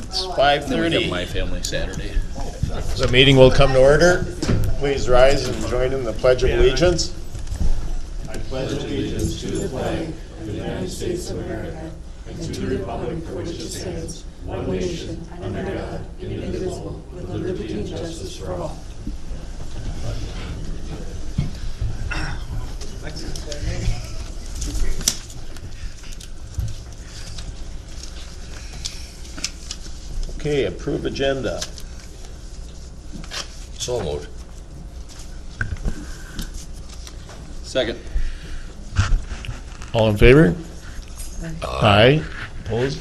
It's Then we 5:30. have My Family Saturday. The meeting will come to order. Please rise and join in the Pledge of Allegiance. I pledge allegiance to the flag of the United States of America and to the republic for which it stands, one nation, under God, indivisible, with liberty and justice for all. Okay, approve agenda. So moved. Second. All in favor? Aye. Opposed?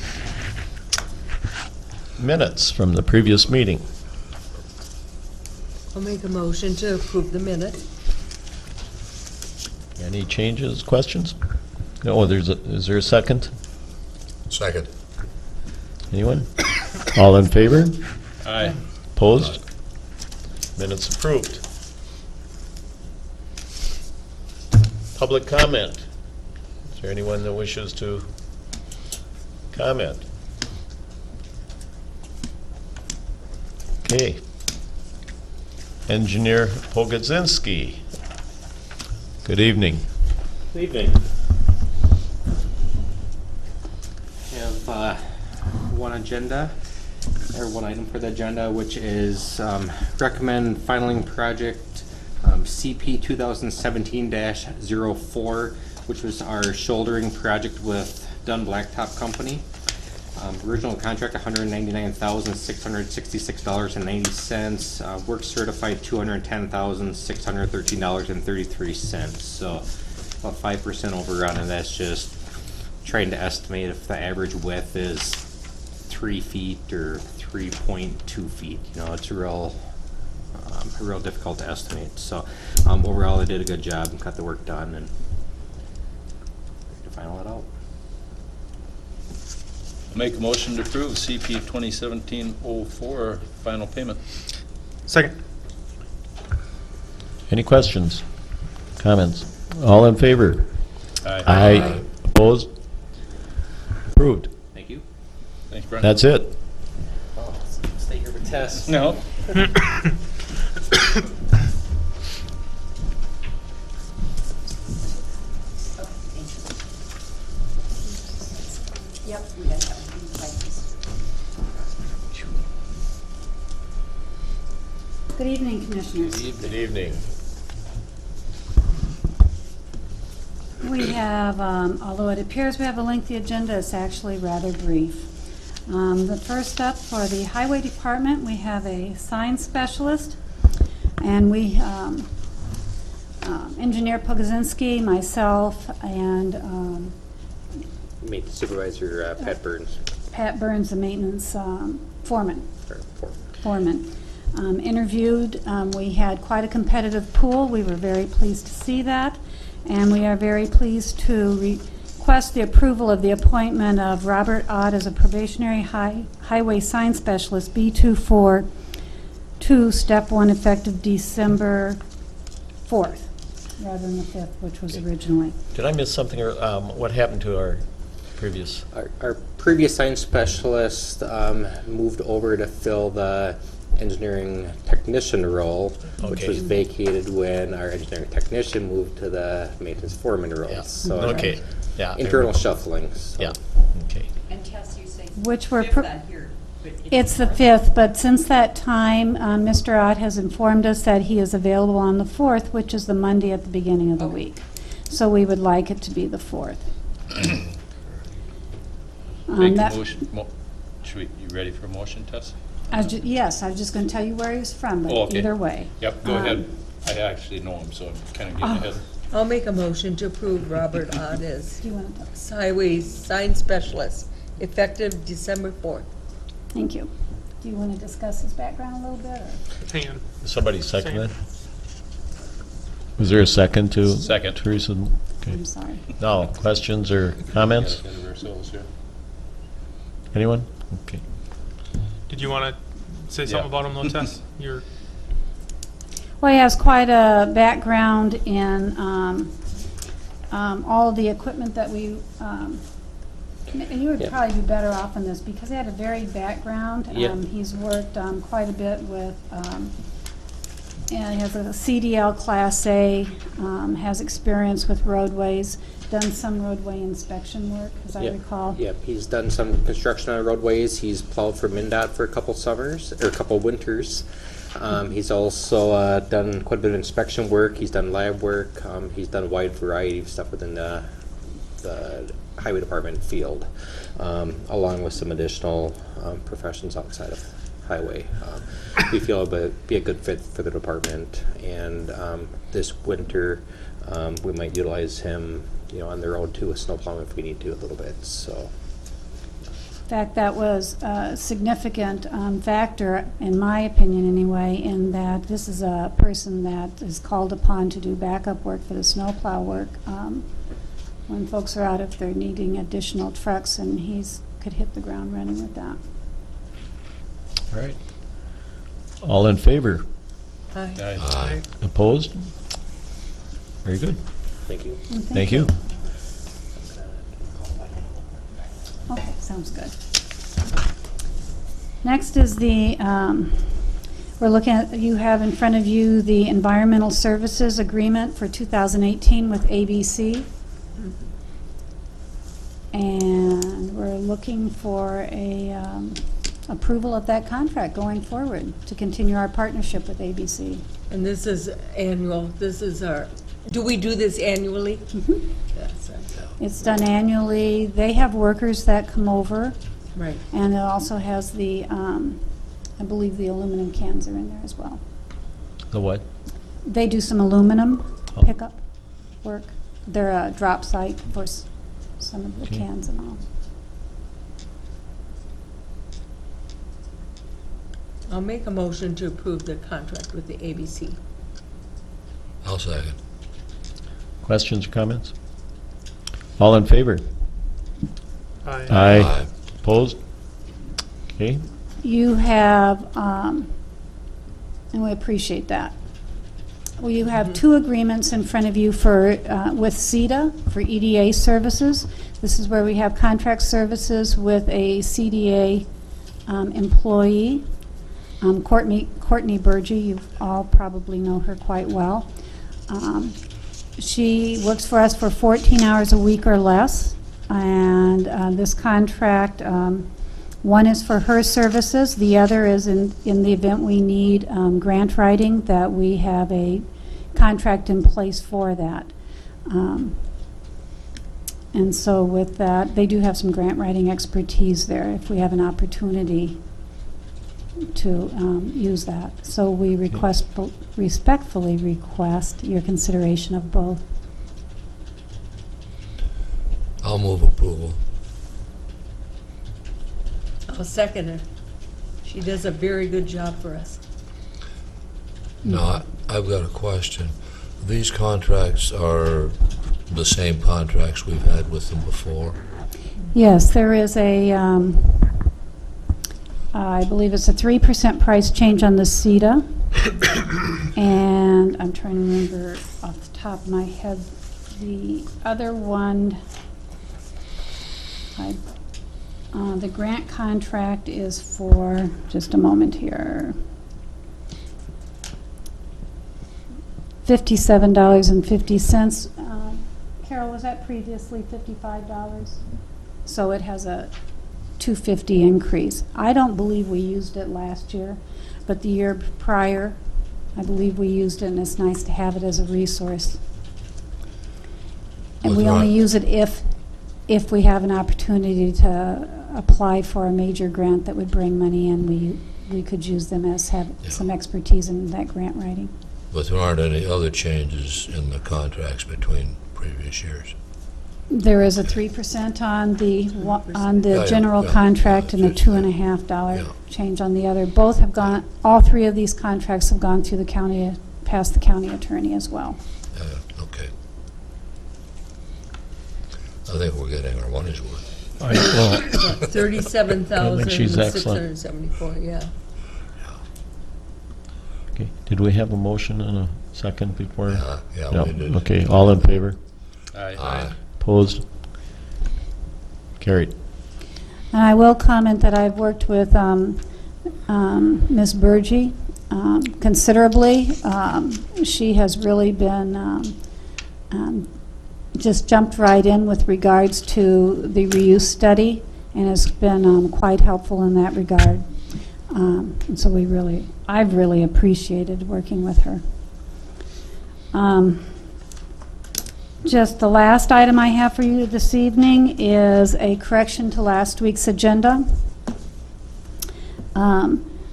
Minutes from the previous meeting. I'll make a motion to approve the minutes. Any changes, questions? No, is there a second? Second. Anyone? All in favor? Aye. Opposed? Minutes approved. Public comment. Is there anyone that wishes to comment? Okay. Engineer Pogodzinski. Good evening. Good evening. We have one item for the agenda, which is recommend filing project CP 2017-04, which was our shouldering project with Dunn Blacktop Company. Original contract $199,666.90. Work certified $210,613.33. So about 5% overrun, and that's just trying to estimate if the average width is 3 feet or 3.2 feet. You know, it's real difficult to estimate. So overall, they did a good job and got the work done, and to final it out. Make a motion to approve CP 2017-04 final payment. Second. Any questions? Comments? All in favor? Aye. Opposed? Approved. Thank you. Thanks, Brent. That's it. Stay here for tests. No. Yep, we got that. Good evening, Commissioners. Good evening. We have, although it appears we have a lengthy agenda, it's actually rather brief. The first up for the Highway Department, we have a sign specialist, and we, Engineer Pogodzinski, myself, and Meet Supervisor Pat Burns. Pat Burns, the maintenance foreman. Or Foreman. Interviewed, we had quite a competitive pool. We were very pleased to see that. And we are very pleased to request the approval of the appointment of Robert Ott as a probationary highway sign specialist, B242, step 1, effective December 4th, rather than the 5th, which was originally. Did I miss something, or what happened to our previous? Our previous sign specialist moved over to fill the engineering technician role, which Okay. was vacated when our engineering technician moved to the maintenance foreman role. Yeah. So Okay. Yeah. internal shuffling. So. Yeah. Okay. And Tess, you say Which were fifth on here, but It's the 5th, but since that time, Mr. Ott has informed us that he is available on the 4th, which is the Monday at the beginning of the week. So we would like it to be the 4th. Make a that- motion. You ready for a motion, Tess? Yes, I was just going to tell you where he's from, but Oh, okay. either way. Yep, go ahead. I actually know him, so I'm kind of getting ahead. I'll make a motion to approve Robert Ott as Do you want to? highway sign specialist, effective December 4th. Thank you. Do you want to discuss his background a little bit? Or? Hang on. Somebody second that? Was there a second to? Second. Teresa? Okay. I'm sorry. No, questions or comments? Get ahead of ourselves here. Anyone? Okay. Did you want to say something Yeah. about him, though, Tess? You're Well, he has quite a background in all of the equipment that we And you would Yeah. probably be better off in this because he had a varied background. Yeah. He's worked quite a bit with, and he has a CDL Class A, has experience with roadways, done some roadway inspection work, as I Yep. recall. Yep, he's done some construction on roadways. He's plowed for MinDOT for a couple summers, or a couple winters. He's also done quite a bit of inspection work. He's done lab work. He's done a wide variety of stuff within the highway department field, along with some additional professions outside of highway. We feel it would be a good fit for the department, and this winter we might utilize him, on the road too with snowplowing if we need to a little bit. So. In fact, that was a significant factor, in my opinion anyway, in that this is a person that is called upon to do backup work for the snowplow work when folks are out if they're needing additional trucks, and he's could hit the ground running with that. All right. All in favor? Aye. Aye. Opposed? Very good. Thank you. And Thank you. Okay, sounds good. Next is the, we're looking at, you have in front of you the Environmental Services Agreement for 2018 with ABC. And we're looking for a approval of that contract going forward to continue our partnership with ABC. And this is annual, this is our, do we do this annually? Yes, It's done annually. They have workers that come over. right. And it also has the, I believe the aluminum cans are in there as well. The what? They do some aluminum Oh. pickup work. They're a drop site for some of the Okay. cans and all. I'll make a motion to approve the contract with the ABC. I'll second. Questions or comments? All in favor? Aye. Aye. Opposed? Okay. You have, and we appreciate that. Well, you have two agreements in front of you for, with CEDA for EDA services. This is where we have contract services with a CDA employee. Courtney Burgee, you all probably know her quite well. She works for us for 14 hours a week or less, and this contract, one is for her services, the other is in the event we need grant writing, that we have a contract in place for that. And so with that, they do have some grant writing expertise there if we have an opportunity to use that. So we respectfully request your consideration of both. I'll move approval. I'll second her. She does a very good job for us. No, I've got a question. These contracts are the same contracts we've had with them before? Yes, there is a, I believe it's a 3% price change on the CETA. And I'm trying to remember off the top of my head, the other one, the grant contract is for, just a moment here, $57.50. Carol, was that previously $55? So it has a $2.50 increase. I don't believe we used it last year, but the year prior, I believe we used it, and it's nice to have it as a resource. And we only use it if we have an opportunity to apply for a major grant that would bring money in. We could use them as have some expertise in that grant writing. But there aren't any other changes in the contracts between previous years? There is a 3% on the Yeah, general yeah, contract and a just- $2.50 yeah. change on the other. Both have gone, all three of these contracts have gone through the county, past the county attorney as well. Okay. I think we're getting our money's worth. All right, well, $37,674, excellent. yeah. okay. Did we have a motion and a second before? Yeah, No. we did. Okay, all in favor? Aye. Aye. Opposed? Carried. And I will comment that I've worked with Ms. Burgee considerably. She has really been just jumped right in with regards to the reuse study and has been quite helpful in that regard. And so I've really appreciated working with her. Just the last item I have for you this evening is a correction to last week's agenda.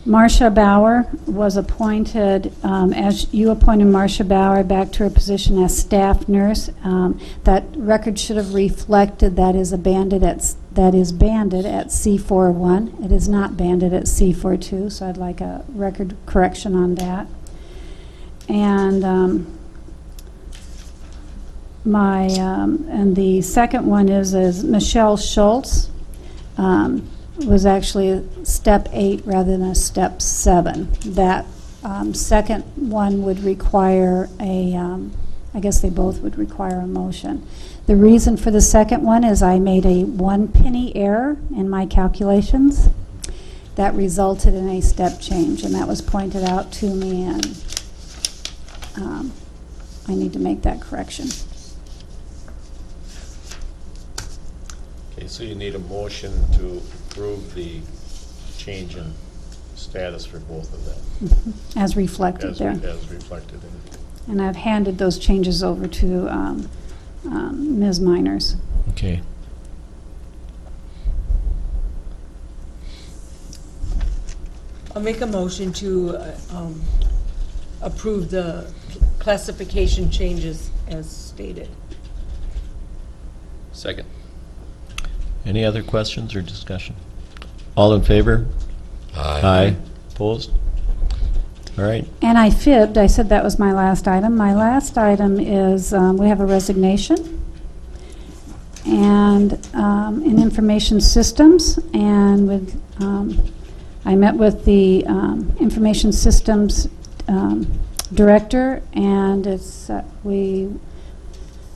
Marcia Bauer was appointed, as you appointed Marcia Bauer back to her position as staff nurse. That record should have reflected that is banded at C41. It is not banded at C42, so I'd like a record correction on that. And and the second one is Michelle Schultz. Was actually step 8 rather than a step 7. That second one would require I guess they both would require a motion. The reason for the second one is I made a 1 penny error in my calculations that resulted in a step change, and that was pointed out to me, and I need to make that correction. Okay, so you need a motion to approve the change in status for both of them. As reflected there. As reflected in it. And I've handed those changes over to Ms. Miners. Okay. I'll make a motion to approve the classification changes as stated. Second. Any other questions or discussion? All in favor? Aye. Opposed? All right. And I fibbed. I said that was my last item. My last item is we have a resignation and in information systems. And with I met with the information systems director, and it's we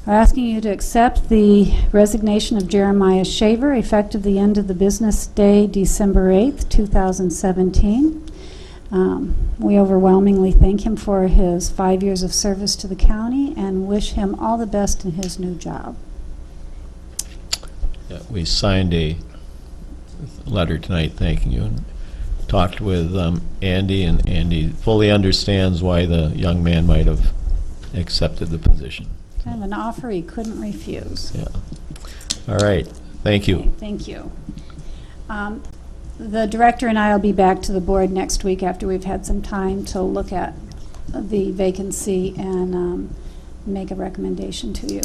are asking you to accept the resignation of Jeremiah Shaver effective the end of the business day, December 8th, 2017. We overwhelmingly thank him for his 5 years of service to the county and wish him all the best in his new job. Yeah, we signed a letter tonight thanking you, and talked with Andy, and Andy fully understands why the young man might have accepted the position. Kind of an offer he couldn't refuse. Yeah. All right. Thank you. Okay, thank you. The director and I will be back to the board next week after we've had some time to look at the vacancy and make a recommendation to you.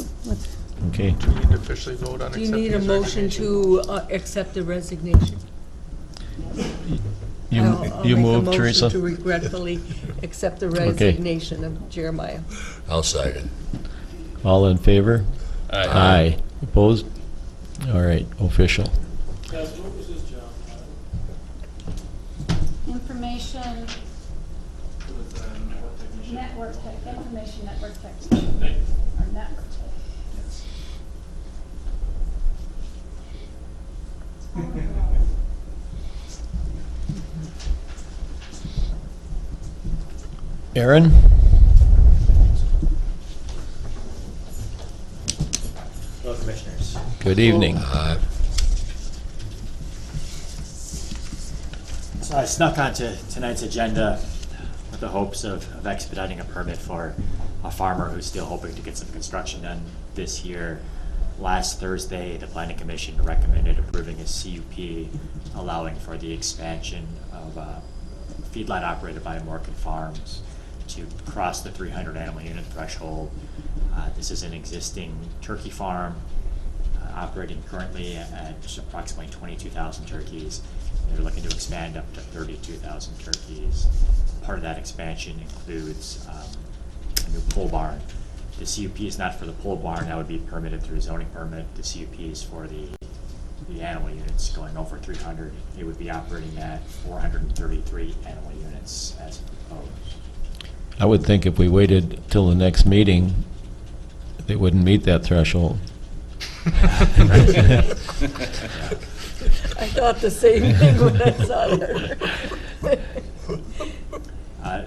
Okay. Do we need to officially vote on Do you accepting need a his motion resignation? to accept the resignation? You I'll you make a moved, motion Teresa? to regretfully accept the resignation of Jeremiah. I'll second. All in favor? Aye. Opposed? All right. Official. Information network information network technician or network tech. Aaron? Hello, Commissioners. Good evening. So I snuck onto tonight's agenda with the hopes of expediting a permit for a farmer who's still hoping to get some construction done this year. Last Thursday, the Planning Commission recommended approving a CUP allowing for the expansion of a feedlot operated by Morgan Farms to cross the 300 animal unit threshold. This is an existing turkey farm operating currently at approximately 22,000 turkeys. They're looking to expand up to 32,000 turkeys. Part of that expansion includes a new pole barn. The CUP is not for the pole barn, that would be permitted through a zoning permit. The CUP is for the animal units going over 300. It would be operating at 433 animal units as proposed. I would think if we waited till the next meeting, they wouldn't meet that threshold. I thought the same thing when I saw her.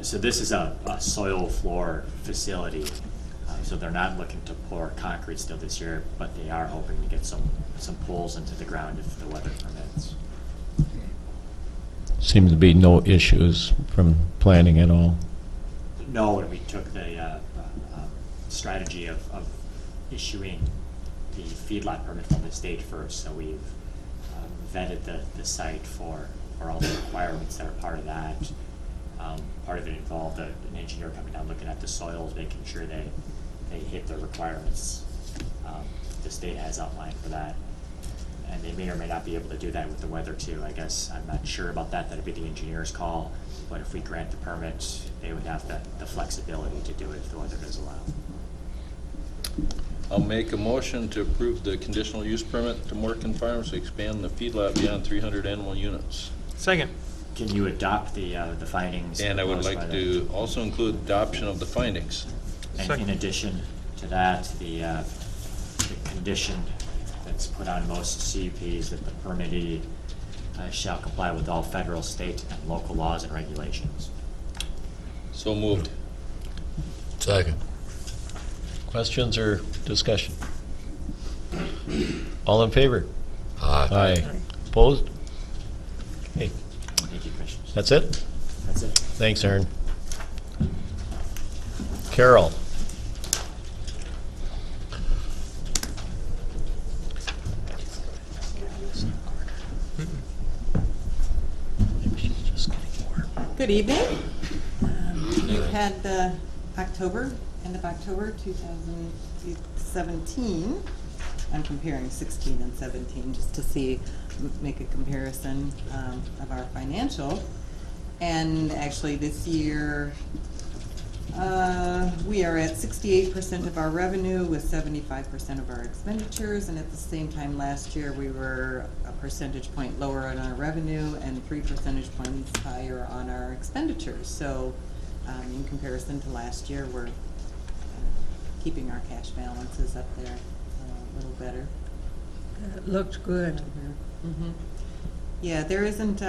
So this is a soil floor facility. So they're not looking to pour concrete still this year, but they are hoping to get some poles into the ground if the weather permits. Seems to be no issues from planning at all. No, and we took the strategy of issuing the feedlot permit from the state first. So we've vetted the site for all the requirements that are part of that. Part of it involved an engineer coming down, looking at the soils, making sure they hit the requirements the state has outlined for that. And they may or may not be able to do that with the weather too. I guess I'm not sure about that. That'd be the engineer's call. But if we grant the permit, they would have the flexibility to do it if the weather does allow. I'll make a motion to approve the conditional use permit to Morgan Farms to expand the feedlot beyond 300 animal units. Second. Can you adopt the findings? And I would proposed like by to also include adoption of the findings. And in Second. addition to that, the condition that's put on most CUPs that the permittee shall comply with all federal, state, and local laws and regulations. So moved. Second. Questions or discussion? All in favor? Aye. Opposed? Okay, Thank you, Commissioners. that's it? That's it. Thanks, Aaron. Carol? Good evening. You had October, end of October 2017. I'm comparing 16 and 17 just to see, make a comparison of our financial. And actually this year, we are at 68% of our revenue with 75% of our expenditures, and at the same time last year we were a percentage point lower on our revenue and 3 percentage points higher on our expenditures. So in comparison to last year, we're keeping our cash balances up there a little better. It looked good. Mm-hmm. Yeah, there isn't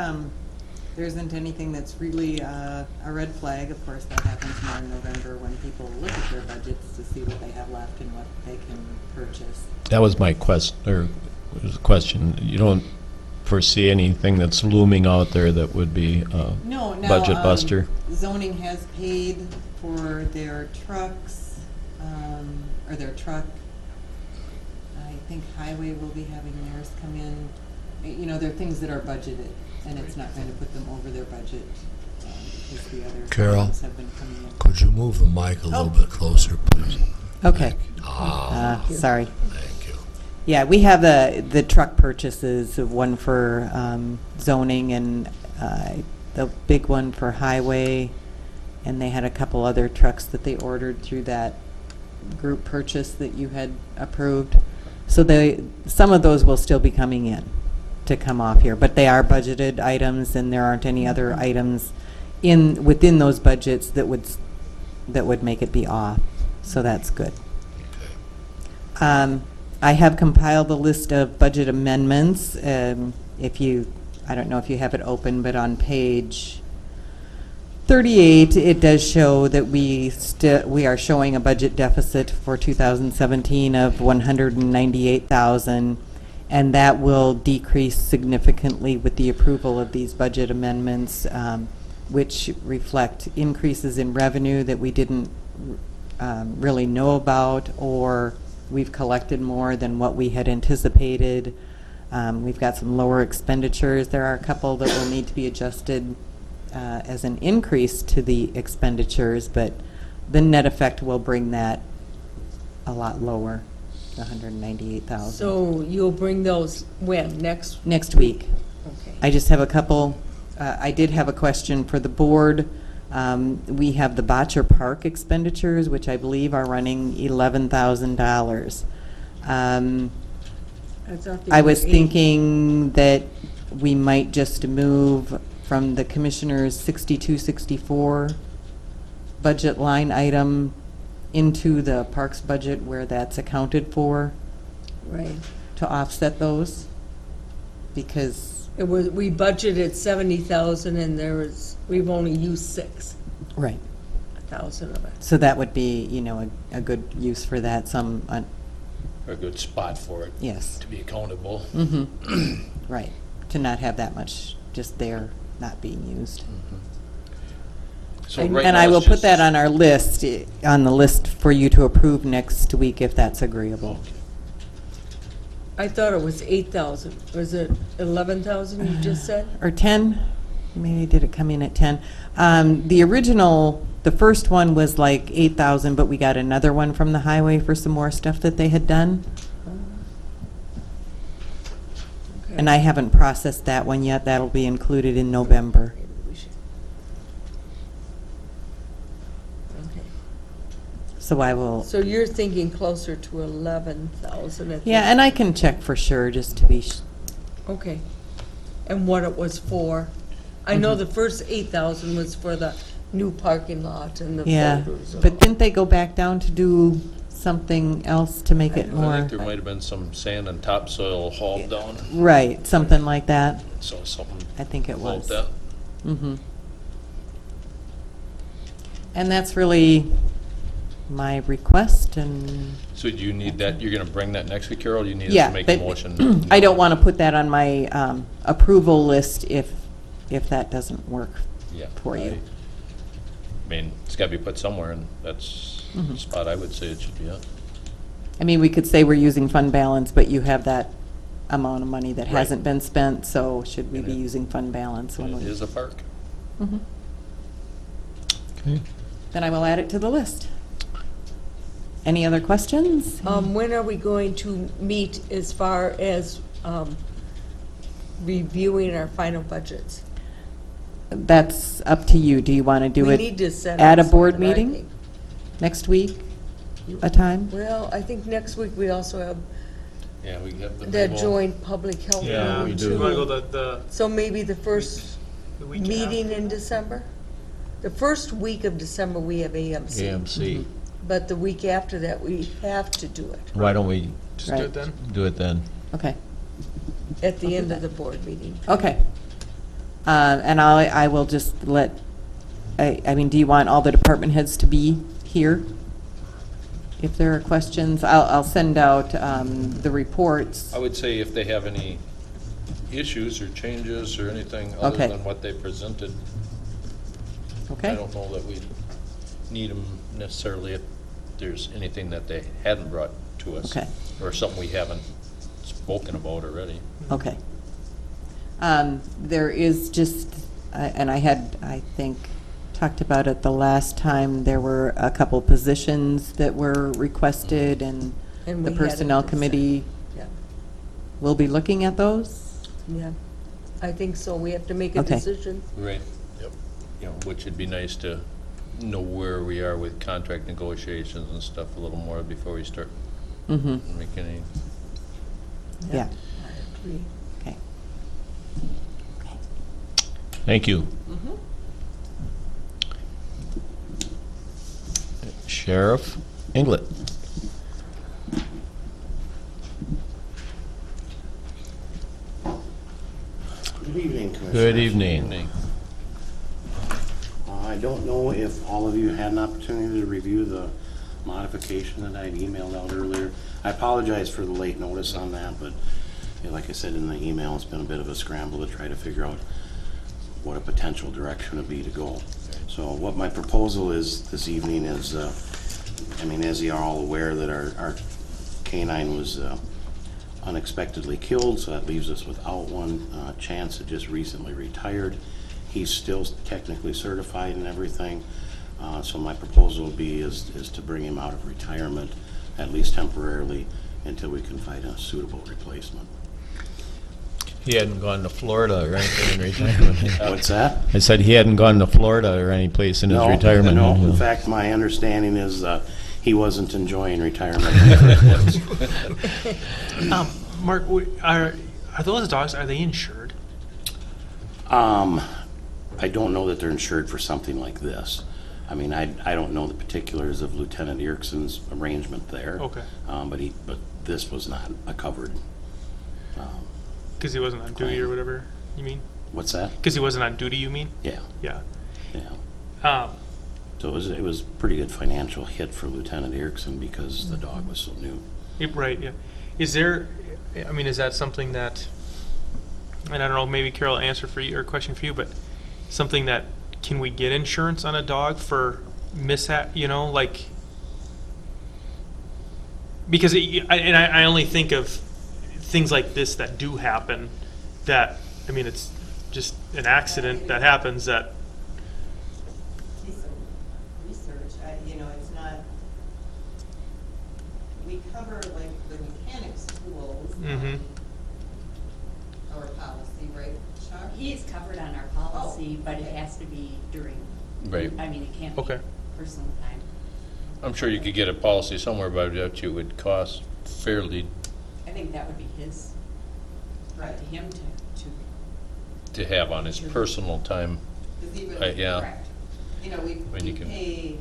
anything that's really a red flag. Of course, that happens more in November when people look at their budgets to see what they have left and what they can purchase. That was my question. You don't foresee anything that's looming out there that would be a No, now, budget buster? Zoning has paid for their trucks, or their truck. I think highway will be having theirs come in. You know, there are things that are budgeted, and it's not going to put them over their budget because the other Carol, items have been coming in. Could you move the mic a little bit closer, please? Okay. Sorry. Thank you. Yeah, we have the truck purchases, one for zoning and the big one for highway, and they had a couple other trucks that they ordered through that group purchase that you had approved. So some of those will still be coming in to come off here, but they are budgeted items, and there aren't any other items within those budgets that would make it be off. So that's good. I have compiled a list of budget amendments. I don't know if you have it open, but on page 38, it does show that we are showing a budget deficit for 2017 of $198,000, and that will decrease significantly with the approval of these budget amendments, which reflect increases in revenue that we didn't really know about, or we've collected more than what we had anticipated. We've got some lower expenditures. There are a couple that will need to be adjusted as an increase to the expenditures, but the net effect will bring that a lot lower, the $198,000. So you'll bring those when? Next week. Okay. I just have a couple. I did have a question for the board. We have the Botcher Park expenditures, which I believe are running $11,000. I was thinking that we might just move from the Commissioner's 6264 budget line item into the Parks budget where that's accounted for. Right. To offset those. because, It was, we budgeted 70,000 and we've only used 6,000 right. of it. So that would be, a good use for that, A good spot for it yes. to be accountable. Mm-hmm. Right, to not have that much just there not being used. So And- right And now I it's will put just- that on our list, on the list for you to approve next week if that's agreeable. I thought it was 8,000. Was it 11,000 you just said? Or 10, maybe did it come in at 10? The first one was like 8,000, but we got another one from the highway for some more stuff that they had done. Okay. And I haven't processed that one yet. That'll be included in November. Maybe we should. Okay. So I will, So you're thinking closer to 11,000 at yeah, this- and I can check for sure just to be, Okay. And what it was for? I know the first 8,000 was for the new parking lot and the yeah. photos and But all. didn't they go back down to do something else to make it I more? think there might have been some sand and topsoil hauled down, Right, something like that. so something I think it about was. that. Mm-hmm. And that's really my request, and, So do you need that, you're gonna bring that next week, Carol? You need us yeah. to make a but motion? I don't want to put that on my approval list if that doesn't work Yeah, for you. I mean, it's gotta be put somewhere, and that's Mm-hmm. the spot I would say it should be at. I mean, we could say we're using fund balance, but you have that amount of money that Right. hasn't been spent, so should we And be it- using fund balance when It we? is a park. Mhm. Okay. Then I will add it to the list. Any other questions? When are we going to meet as far as reviewing our final budgets? That's up to you. Do you want to do We need it to set at a up board something, I meeting think. next week, a time? Well, I think next week we also have Yeah, we have the. that Mabel- joint public health Yeah, meeting we do. too. You want to go the So maybe the first week meeting after? in December? The first week of December, we have AMC. AMC. But the week after that, we have to do it Why don't we Just do Right. it then. do it then? Okay, at the end of the board meeting. okay. And I will just I mean, do you want all the department heads to be here? If there are questions, I'll send out the reports. I would say if they have any issues or changes or anything other Okay. than what they presented, I Okay? don't know that we need them necessarily if there's anything that they hadn't brought to us. Okay. Or something we haven't spoken about already. Okay. There is just, and I think, talked about it the last time, there were a couple positions that were requested, and And the we had it Personnel to Committee Yeah, will be looking at those? yeah. I think so. We have to make a Okay. decision. Right. Yep. You know, which would be nice to know where we are with contract negotiations and stuff a little more before we start Mm-hmm, making any. yeah, I agree. okay. Thank you. Sheriff Inglet. Good evening, Commissioner. Good evening. I don't know if all of you had an opportunity to review the modification that I had emailed out earlier. I apologize for the late notice on that, but like I said in the email, it's been a bit of a scramble to try to figure out what a potential direction would be to go. So what my proposal is this evening is, I mean, as you are all aware, that our canine was unexpectedly killed, so that leaves us without one. Chance had just recently retired. He's still technically certified and everything. So my proposal would be is to bring him out of retirement, at least temporarily, until we can find a suitable replacement. He hadn't gone to Florida or anything in retirement. What's that? I said he hadn't gone to Florida or any place in his No, retirement. No, in fact, my understanding is he wasn't enjoying retirement. Mark, are those dogs, are they insured? I don't know that they're insured for something like this. I mean, I don't know the particulars of Lieutenant Erickson's arrangement there. Okay. But this was not a covered Because he wasn't on duty or whatever, you mean? What's that? Because he wasn't on duty, you mean? Yeah, Yeah. yeah. Um, So it was a pretty good financial hit for Lieutenant Erickson because the dog was so new. right, yeah. Is there, I mean, is that something that, and I don't know, maybe Carol, answer for you, or question for you, but something that, can we get insurance on a dog for mishap, you know, like, because I only think of things like this that do happen, that, I mean, it's just an accident that happens that, See some research, you know, it's not, we cover like the mechanics tools. Mhm. Our policy, right, Chuck? He is covered on our policy, but it has to be during, Right. I mean, it can't be Okay. personal time. I'm sure you could get a policy somewhere, but I bet you it would cost fairly I think that would be his, right to him to to have on his personal time. 'Cause even, Yeah. correct. you know, we mean, you can- pay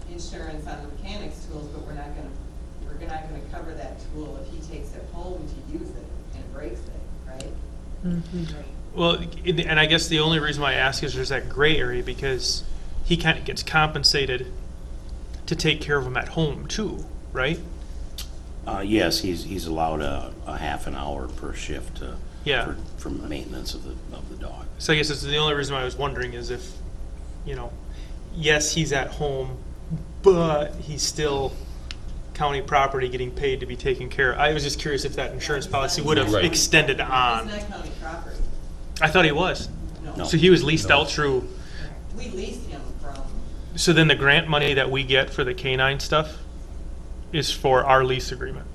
insurance on the mechanics tools, but we're not gonna cover that tool if he takes it home to use it and breaks it, right? Mm-hmm. well, and I guess the only reason why I ask is there's that gray area, because he kind of gets compensated to take care of him at home too, right? Yes, he's allowed a half an hour per shift Yeah. for maintenance of the dog. So I guess it's the only reason why I was wondering is if, you know, yes, he's at home, but he's still county property getting paid to be taken care of. I was just curious if that insurance policy would have Right. extended on. It's not county property, I thought he was. No. So he was leased out through, we leased him from, so then the grant money that we get for the canine stuff is for our lease agreement.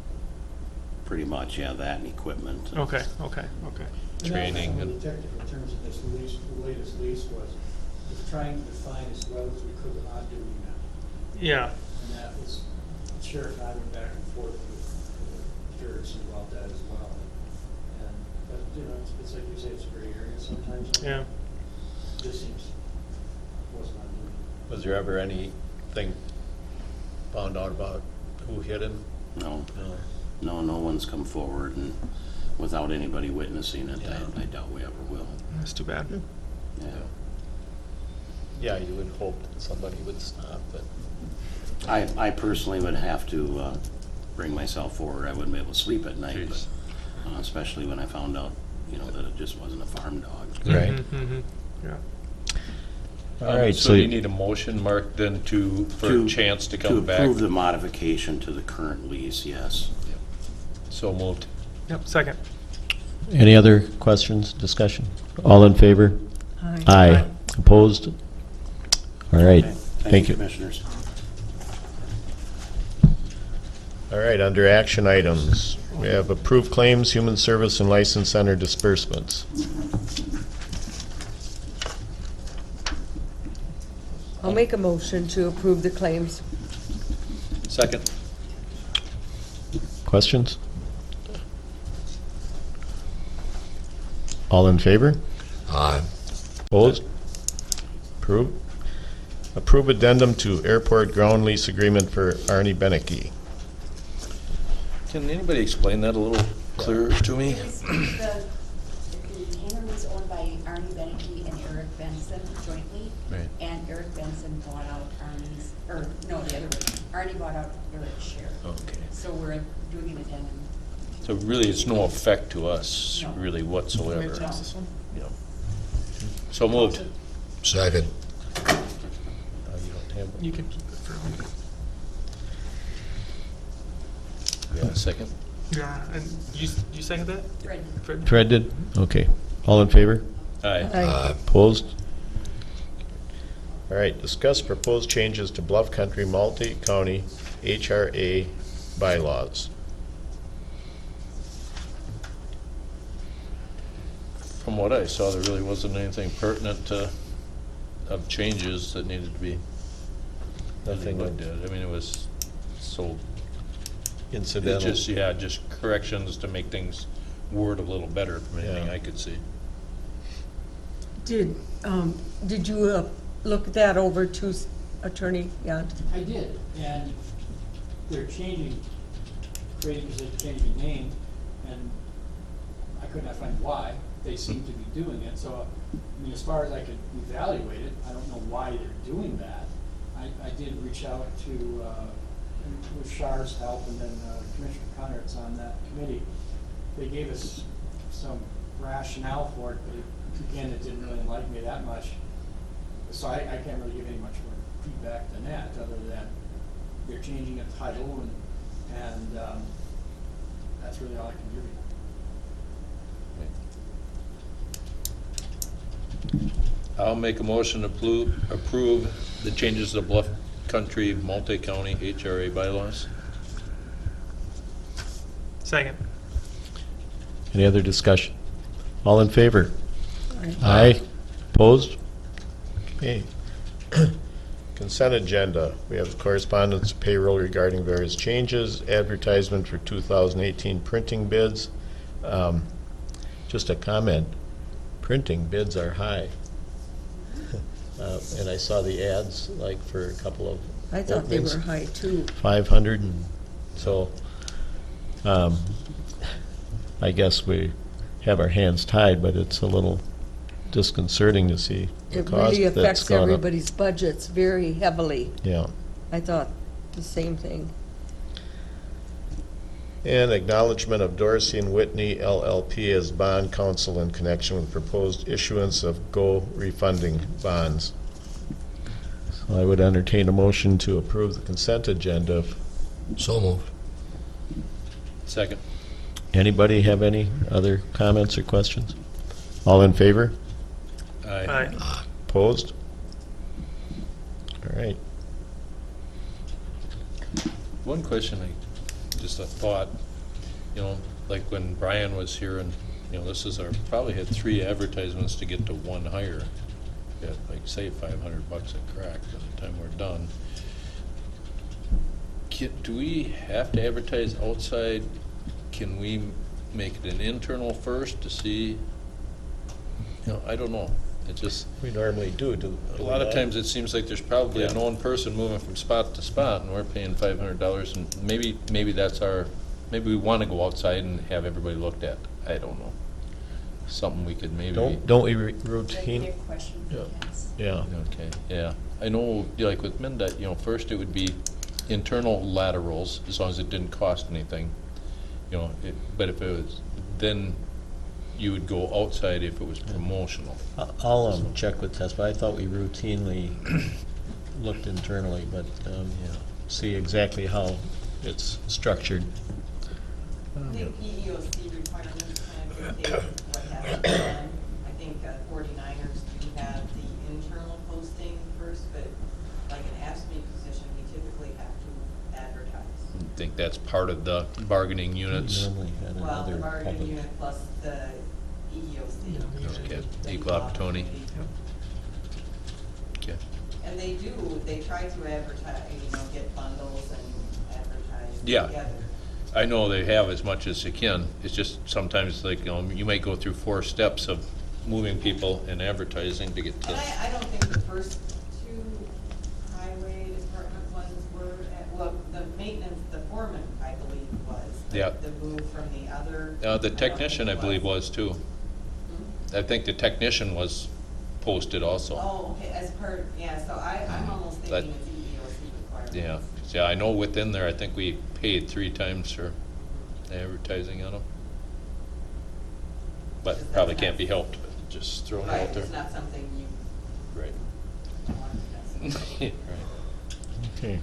Pretty much, yeah, that and equipment. Okay. Training and- Objective in terms of this lease, the latest lease was trying to define as well as we could on duty now. Yeah. And that was, Sheriff and I went back and forth with Erickson about that as well. And, but, you know, it's like you say, it's a gray area sometimes. Yeah. This seems, wasn't on duty. Was there ever anything found out about who hit him? No, no one's come forward, and without anybody witnessing it, Yeah. I doubt we ever will. That's too bad. Yeah. Yeah, you would hope that somebody would stop, but. I personally would have to bring myself forward. I wouldn't be able to sleep at night, but, especially when I found out, you know, that it just wasn't a farm dog. Right. Mm-hmm. Yeah. All right, So you need a motion, Mark, then for a chance to come back? To approve the modification to the current lease, yes. So moved. Yep, second. Any other questions, discussion? All in favor? Aye. Opposed? All right, Okay. thank you. Commissioners. All right, under action items, we have approved claims, human service, and license center disbursements. I'll make a motion to approve the claims. Second. Questions? All in favor? Aye. Opposed? Approved. Approve addendum to airport ground lease agreement for Arnie Beneke. Can anybody explain that a little clearer to me? It was the hangar was owned by Arnie Beneke and Eric Benson jointly. Right. And Eric Benson bought out Arnie's, or no, the other way. Arnie bought out Eric's share. Okay. So we're doing an addendum. So really, it's no effect to us, No. really whatsoever. Can I toss this one? Yeah. So moved. Second. You don't have one? You can keep it for me. Yeah, second. Yeah, and you second that? Fred. Fred? Fred did? Okay. All in favor? Aye. Aye. Opposed? All right, discuss proposed changes to Bluff Country Multi-County HRA bylaws. From what I saw, there really wasn't anything pertinent of changes that needed to be Nothing looked at. I mean, it was so, it's incidental. just, yeah, just corrections to make things word a little better from anything Yeah. I could see. Did you look that over to Attorney Yant? I did, and they're changing, creating, because they're changing name, and I could not find why. They seem to be doing it, so, I mean, as far as I could evaluate it, I don't know why they're doing that. I did reach out to, with Char's help, and then Commissioner Conrad's on that committee. They gave us some rationale for it, but again, it didn't really enlighten me that much. So I can't really give any much more feedback than that, other than they're changing a title, and that's really all I can give you. I'll make a motion to approve the changes to the Bluff Country multi-county HRA bylaws. Second. Any other discussion? All in favor? Aye. Aye. Opposed? Okay. Consent agenda. We have correspondence payroll regarding various changes, advertisement for 2018 printing bids. Just a comment, printing bids are high. And I saw the ads, like, for a couple of I thought they openings. were high too. 500, and so, I guess we have our hands tied, but it's a little disconcerting to see the It cost really that's affects gone up. everybody's budgets very heavily. Yeah. I thought the same thing. and acknowledgement of Dorsey and Whitney LLP as bond counsel in connection with proposed issuance of GO refunding bonds. So I would entertain a motion to approve the consent agenda. So moved. Second. Anybody have any other comments or questions? All in favor? Aye. Opposed? All right. One question, just a thought, like when Brian was here and, this is probably had 3 advertisements to get to 1 hire. At, like, say, $500 a crack by the time we're done. Do we have to advertise outside? Can we make it an internal first to see? I don't know. It just, We normally do. a lot of times it seems like there's probably a known person moving from spot to spot, and we're paying $500, and maybe that's maybe we want to go outside and have everybody looked at. I don't know. Something we could maybe. Don't we routine? Regular question for Yeah. Kents. Yeah. Okay, yeah. I know, like with MnDOT, first it would be internal laterals, as long as it didn't cost anything. But if it was, then you would go outside if it was promotional. I'll check with Tess, but I thought we routinely looked internally, but see exactly how it's structured. I think EEOC requirements kind of dictate what has to be done. I think 49ers do have the internal posting first, but like an AFSCME position, we typically have to advertise. I think that's part of the bargaining units. Normally had Well, the another bargaining public. unit plus the EEOC. Okay, equal opportunity. Okay. And they try to advertise, get bundles and advertise Yeah. together. I know they have as much as they can. It's just sometimes like, you might go through 4 steps of moving people and advertising to get to. And I don't think the first 2 highway department ones were, the maintenance, the foreman, I believe, was. Yeah. The move from the other. The technician, I believe, was too. Hmm? I think the technician was posted also. Oh, okay, as part, yeah, so I'm almost That- thinking it's EEOC requirement. Yeah, yeah, I know within there, I think we paid 3 times for advertising on them. But probably can't be helped, but just throw it Right, out there. it's not something you Right. want to necessarily. Right. Okay.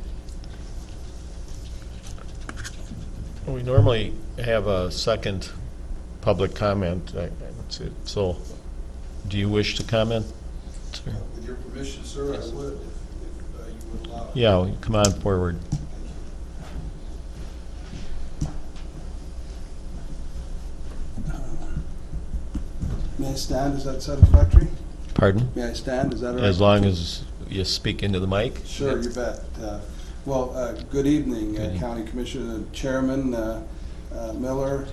Well, we normally have a second public comment. That's it. So, do you wish to comment, sir? With your permission, sir, I would, if you would allow. Yeah, come on forward. May I stand? Is that satisfactory? Pardon? May I stand? Is that all right? As long as you speak into the mic. Sure, you bet. Good evening, Good evening. County Commissioner Chairman Miller,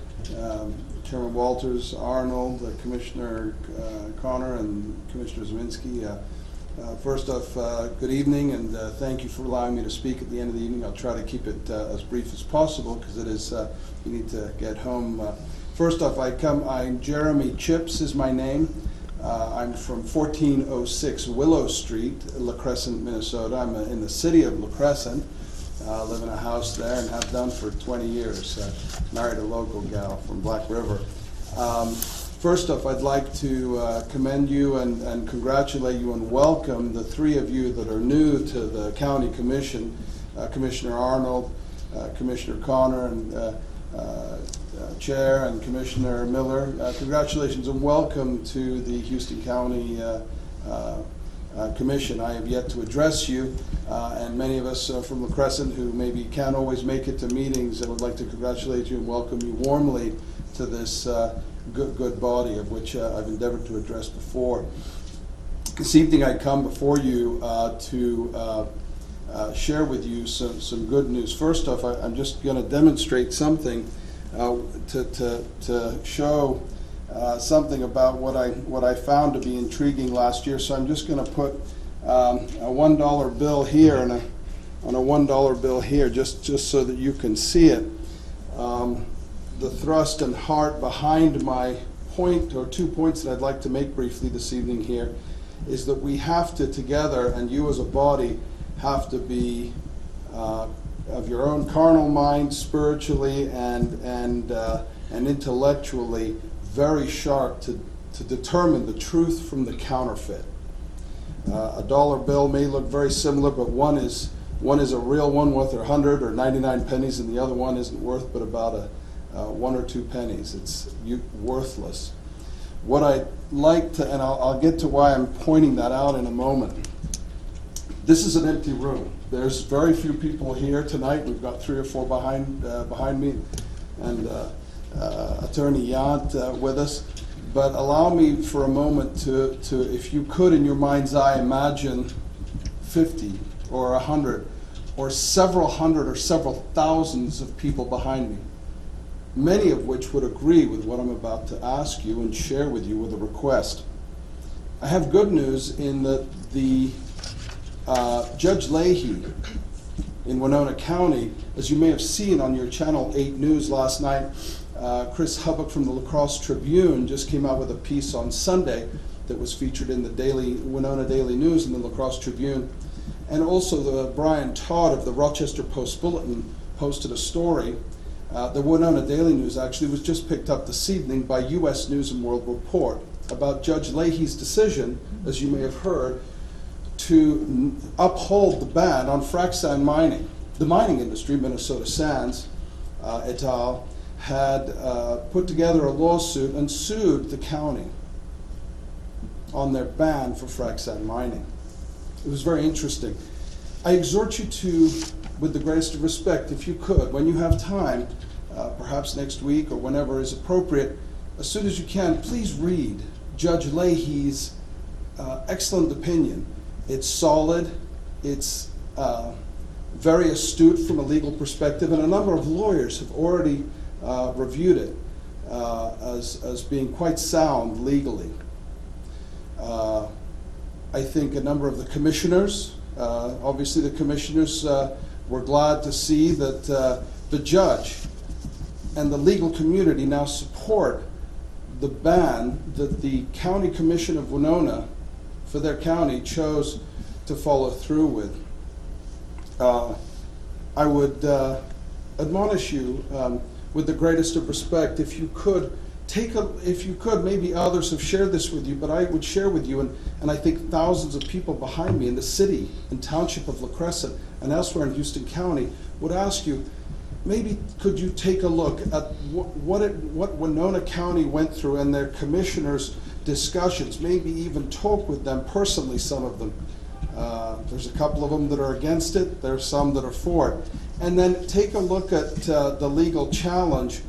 Chairman Walters, Arnold, Commissioner Connor, and Commissioner Zawinski. First off, good evening, and thank you for allowing me to speak at the end of the evening. I'll try to keep it as brief as possible because it is, you need to get home First off, I'm Jeremy Chips is my name. I'm from 1406 Willow Street, La Crescent, Minnesota. I'm in the city of La Crescent. Live in a house there and have done for 20 years. Married a local gal from Black River. First off, I'd like to commend you and congratulate you and welcome the three of you that are new to the County Commission, Commissioner Arnold, Commissioner Connor, and Chair, and Commissioner Miller. Congratulations and welcome to the Houston County Commission. I have yet to address you, and many of us from La Crescent who maybe can't always make it to meetings, I would like to congratulate you and welcome you warmly to this good body of which I've endeavored to address before. This evening I come before you to share with you some good news. First off, I'm just going to demonstrate something to show something about what I found to be intriguing last year. So I'm just going to put a $1 bill here and a $1 bill here, just so that you can see it. The thrust and heart behind my point, or 2 points that I'd like to make briefly this evening here, is that we have to together, and you as a body, have to be of your own carnal mind, spiritually and intellectually, very sharp to determine the truth from the counterfeit. A dollar bill may look very similar, but one is a real one worth 100 or 99 pennies, and the other one isn't worth but about 1 or 2 pennies. It's worthless. What I'd like to, and I'll get to why I'm pointing that out in a moment. This is an empty room. There's very few people here tonight. We've got 3 or 4 behind me, and Attorney Yant with us. But allow me for a moment to, if you could in your mind's eye, imagine 50 or 100 or several hundred or several thousands of people behind me, many of which would agree with what I'm about to ask you and share with you with a request. I have good news in that the Judge Leahy in Winona County, as you may have seen on your Channel 8 news last night, Chris Hubbock from the La Crosse Tribune just came out with a piece on Sunday that was featured in the Winona Daily News and the La Crosse Tribune. And also Brian Todd of the Rochester Post-Bulletin posted a story. The Winona Daily News actually was just picked up this evening by U.S. News and World Report about Judge Leahy's decision, as you may have heard, to uphold the ban on frac sand mining. The mining industry, Minnesota Sands et al., had put together a lawsuit and sued the county on their ban for frac sand mining. It was very interesting. I exhort you to, with the greatest of respect, if you could, when you have time, perhaps next week or whenever is appropriate, as soon as you can, please read Judge Leahy's excellent opinion. It's solid, it's very astute from a legal perspective, and a number of lawyers have already reviewed it as being quite sound legally. I think a number of the commissioners, obviously the commissioners were glad to see that the judge and the legal community now support the ban that the County Commission of Winona for their county chose to follow through with. I would admonish you with the greatest of respect, if you could, maybe others have shared this with you, but I would share with you, and I think thousands of people behind me in the city and township of La Crescent and elsewhere in Houston County would ask you, maybe could you take a look at what Winona County went through and their commissioners' discussions, maybe even talk with them personally, some of them. There's a couple of them that are against it, there's some that are for it. And then take a look at the legal challenge,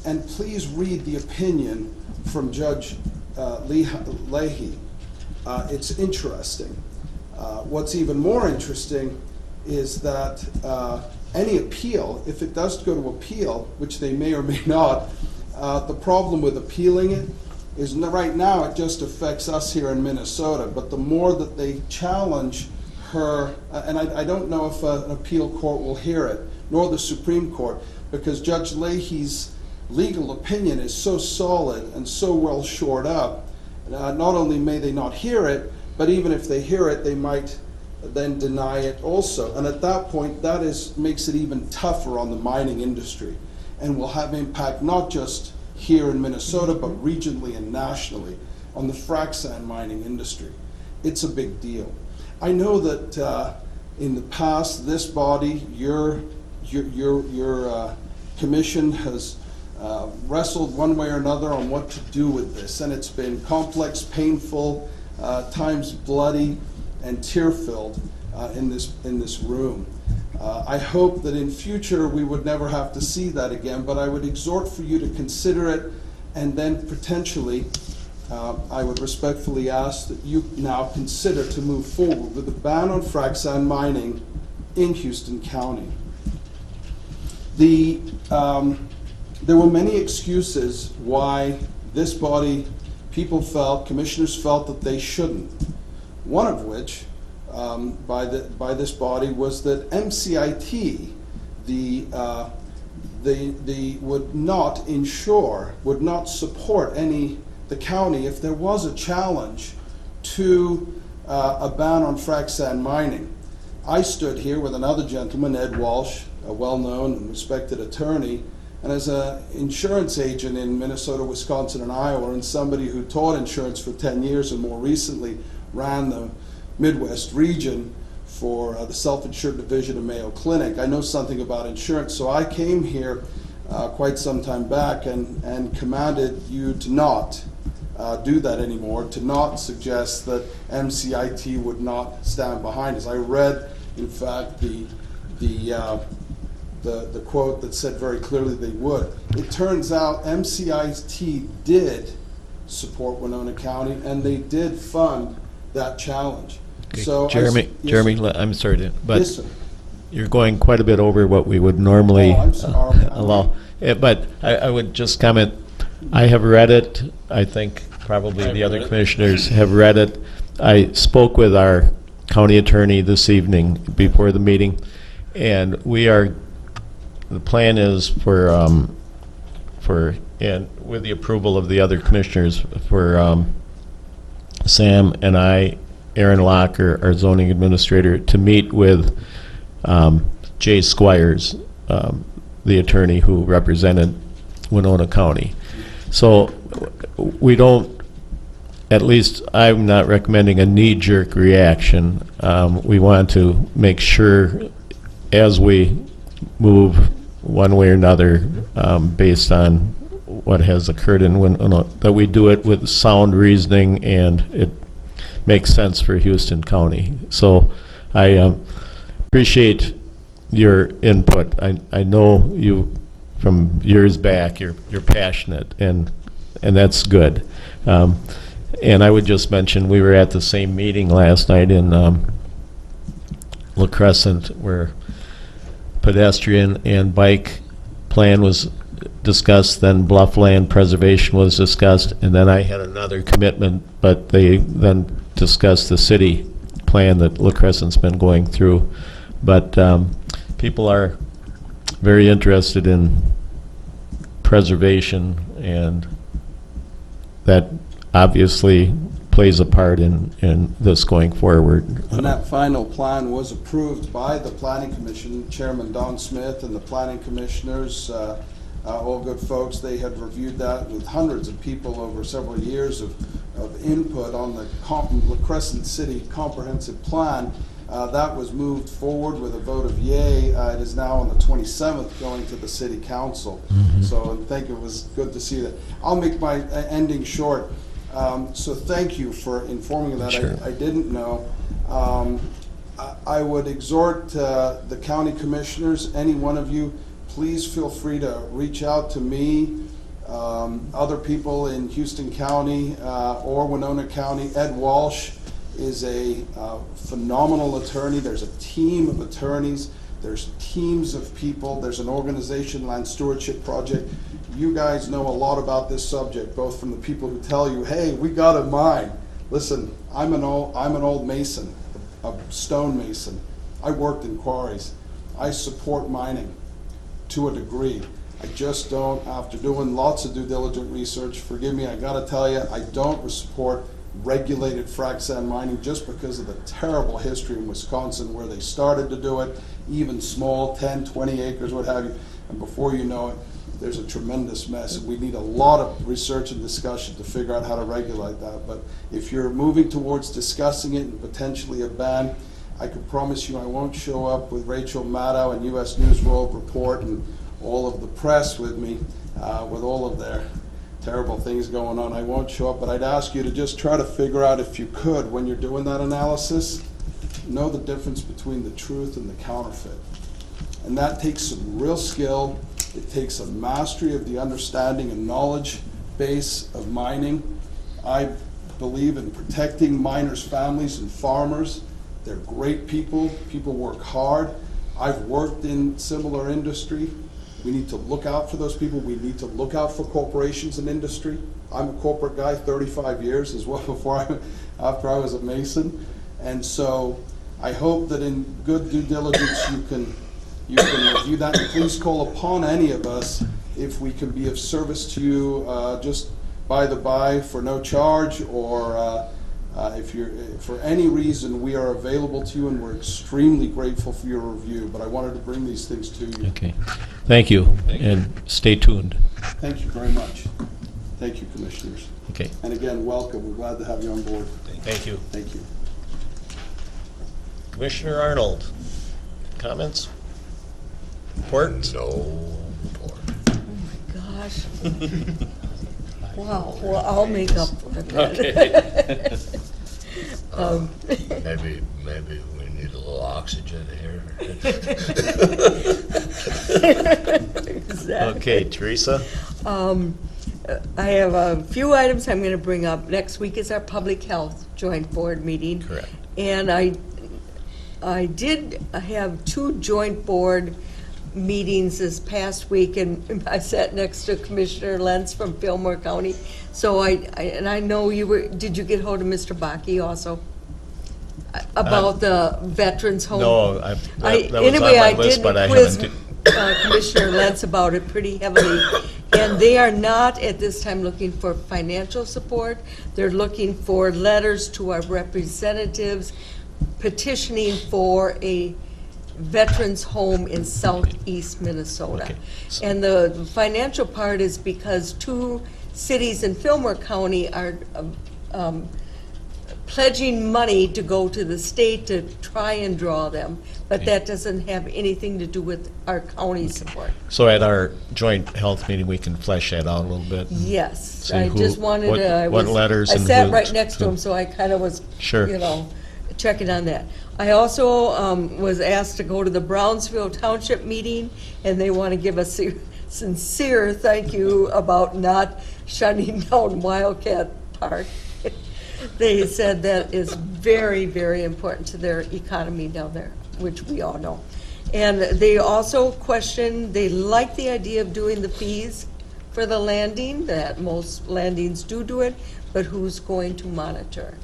and please read the opinion from Judge Leahy. It's interesting. What's even more interesting is that any appeal, if it does go to appeal, which they may or may not, the problem with appealing it is right now it just affects us here in Minnesota, but the more that they challenge her, and I don't know if an appeal court will hear it, nor the Supreme Court, because Judge Leahy's legal opinion is so solid and so well shored up, not only may they not hear it, but even if they hear it, they might then deny it also. And at that point, that makes it even tougher on the mining industry, and will have impact not just here in Minnesota, but regionally and nationally on the frac sand mining industry. It's a big deal. I know that in the past, this body, your commission has wrestled one way or another on what to do with this, and it's been complex, painful, times bloody and tear-filled in this room. I hope that in future we would never have to see that again, but I would exhort for you to consider it, and then potentially I would respectfully ask that you now consider to move forward with a ban on frac sand mining in Houston County. There were many excuses why this body, commissioners felt that they shouldn't. One of which, by this body, was that MCIT, would not insure, would not support the county if there was a challenge to a ban on frac sand mining. I stood here with another gentleman, Ed Walsh, a well-known and respected attorney, and as an insurance agent in Minnesota, Wisconsin, and Iowa, and somebody who taught insurance for 10 years and more recently ran the Midwest region for the self-insured division of Mayo Clinic, I know something about insurance. So I came here quite some time back and commanded you to not do that anymore, to not suggest that MCIT would not stand behind us. I read, in fact, the quote that said very clearly they would. It turns out MCIT did support Winona County, and they did fund that challenge. Okay. So Jeremy, I'm sorry, but yes, sir. You're going quite a bit over what we would normally I'm sorry. allow. But I would just comment, I have read it. I think probably the other commissioners have read it. I spoke with our county attorney this evening before the meeting, and the plan is and with the approval of the other commissioners, for Sam and I, Aaron Locker, our zoning administrator, to meet with Jay Squires, the attorney who represented Winona County. So we don't, at least I'm not recommending a knee-jerk reaction. We want to make sure as we move one way or another, based on what has occurred in Winona, that we do it with sound reasoning and it makes sense for Houston County. So I appreciate your input. I know you from years back. You're passionate, and that's good. And I would just mention, we were at the same meeting last night in La Crescent, where pedestrian and bike plan was discussed, then bluffland preservation was discussed, and then I had another commitment, but they then discussed the city plan that La Crescent's been going through. But people are very interested in preservation, and that obviously plays a part in this going forward. And that final plan was approved by the Planning Commission, Chairman Don Smith and the Planning Commissioners, all good folks. They had reviewed that with hundreds of people over several years of input on the La Crescent City Comprehensive Plan. That was moved forward with a vote of yay. It is now on the 27th going to the City Council. So I think it was good to see that. I'll make my ending short. So thank you for informing that. Sure. I didn't know. I would exhort the county commissioners, any one of you, please feel free to reach out to me, other people in Houston County or Winona County. Ed Walsh is a phenomenal attorney. There's a team of attorneys. There's teams of people. There's an organization, Land Stewardship Project. You guys know a lot about this subject, both from the people who tell you, hey, we got a mine. Listen, I'm an old mason, a stone mason. I worked in quarries. I support mining to a degree. I just don't, after doing lots of due diligent research, forgive me, I gotta tell you, I don't support regulated frac sand mining just because of the terrible history in Wisconsin where they started to do it, even small, 10, 20 acres, what have you, and before you know it, there's a tremendous mess. And we need a lot of research and discussion to figure out how to regulate that. But if you're moving towards discussing it and potentially a ban, I can promise you I won't show up with Rachel Maddow and U.S. News World Report and all of the press with me, with all of their terrible things going on. I won't show up, but I'd ask you to just try to figure out, if you could, when you're doing that analysis, know the difference between the truth and the counterfeit. And that takes some real skill. It takes a mastery of the understanding and knowledge base of mining. I believe in protecting miners' families and farmers. They're great people. People work hard. I've worked in similar industry. We need to look out for those people. We need to look out for corporations and industry. I'm a corporate guy, 35 years as well after I was a Mason. And so I hope that in good due diligence you can review that. And please call upon any of us if we can be of service to you just by the by for no charge, or if you're, for any reason, we are available to you, and we're extremely grateful for your review. But I wanted to bring these things to you. Okay. Thank you. And stay tuned. Thank you very much. Thank you, Commissioners. Okay. And again, welcome. We're glad to have you on board. Thank you. Thank you. Commissioner Arnold, comments? Reports? No report. Oh my gosh. Wow, well, I'll make up for it. Okay. Maybe we need a little oxygen here. Exactly. Okay, Teresa? I have a few items I'm going to bring up. Next week is our Public Health Joint Board meeting. Correct. And I did have 2 joint board meetings this past week, and I sat next to Commissioner Lentz from Fillmore County. So I know you were, did you get hold of Mr. Baki also? About the Veterans Home? No, that was anyway, on my list, but I haven't. Commissioner Lentz about it pretty heavily, and they are not at this time looking for financial support. They're looking for letters to our representatives petitioning for a veterans home in southeast Minnesota. Okay. And the financial part is because 2 cities in Fillmore County are pledging money to go to the state to try and draw them, but that doesn't have anything to do with our county support. So at our joint health meeting, we can flesh that out a little bit? Yes, See I who- just wanted what- to. what letters I and sat who- right next to who- him, so I kind of was, Sure. checking on that. I also was asked to go to the Brownsville Township meeting, and they want to give a sincere thank you about not shutting down Wildcat Park. They said that is very, very important to their economy down there, which we all know. And they also questioned, they like the idea of doing the fees for the landing, that most landings do it, but who's going to monitor?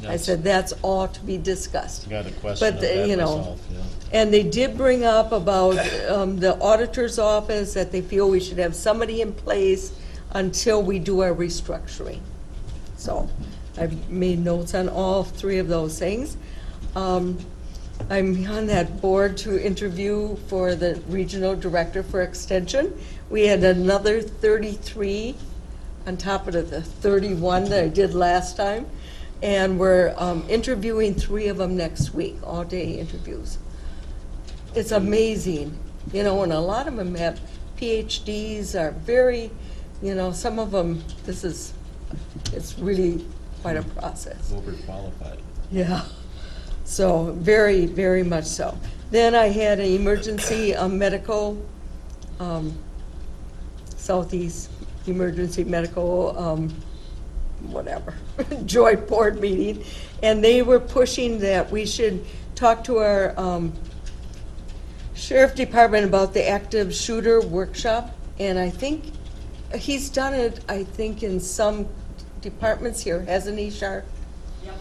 I said, that's all to be discussed. Got a question But, of that you know, myself, yeah. and they did bring up about the auditor's office, that they feel we should have somebody in place until we do our restructuring. So I've made notes on all 3 of those things. I'm on that board to interview for the regional director for extension. We had another 33 on top of the 31 that I did last time. And we're interviewing 3 of them next week, all-day interviews. It's amazing, and a lot of them have PhDs, are very, some of them, it's really quite a process. Overqualified. Yeah, so very, very much so. Then I had an emergency medical, Southeast Emergency Medical, whatever, joint board meeting, and they were pushing that we should talk to our sheriff department about the active shooter workshop, and I think he's done it, in some departments here, hasn't he, Shar? Yep,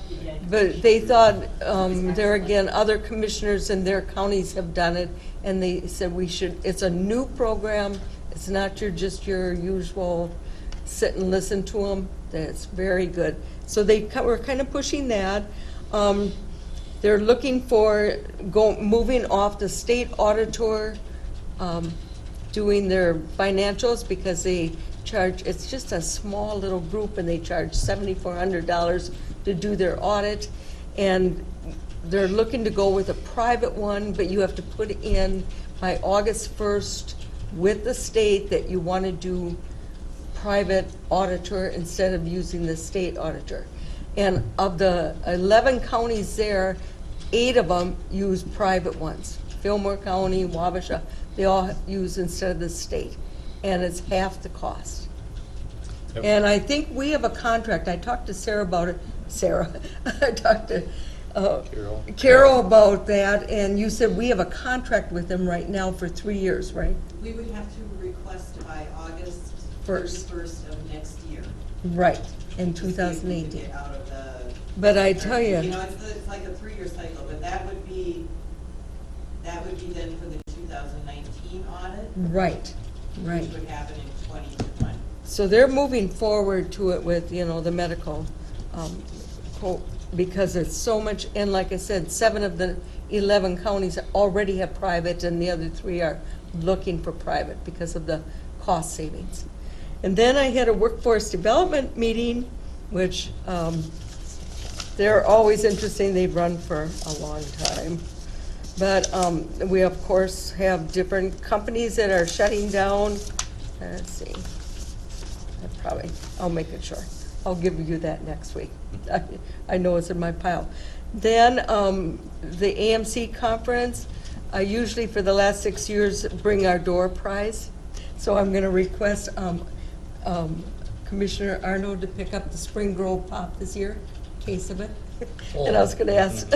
But they thought, there again, other commissioners in their counties have done it, and they said we should, it's a new program, it's not just your usual sit and listen to them, that's very good. So we're kind of pushing that. They're looking for, moving off the state auditor, doing their financials, because they charge, it's just a small little group, and they charge $7,400 to do their audit. And they're looking to go with a private one, but you have to put in by August 1st with the state that you want to do private auditor instead of using the state auditor. And of the 11 counties there, 8 of them use private ones. Fillmore County, Wabasha, they all use instead of the state. And it's half the cost. Yep. And I think we have a contract. I talked to Sarah about it. I talked to Carol about that, and you said we have a contract with them right now for 3 years, right? We would have to request by August First. 31st of next year. Right, in To see if we can 2018. get out of the. But I tell you. You know, it's like a 3-year cycle, but that would be then for the 2019 audit. Right, right. Which would happen in 2020. So they're moving forward to it with, the medical, because it's so much, and like I said, 7 of the 11 counties already have private, and the other 3 are looking for private because of the cost savings. And then I had a workforce development meeting, which they're always interesting. They've run for a long time. But we, of course, have different companies that are shutting down. Let's see. I'll make it short. I'll give you that next week. I know it's in my pile. Then the AMC conference, I usually for the last 6 years bring our door prize. So I'm going to request Commissioner Arnold to pick up the Spring Grove Pop this year, case of it. And I was going to ask.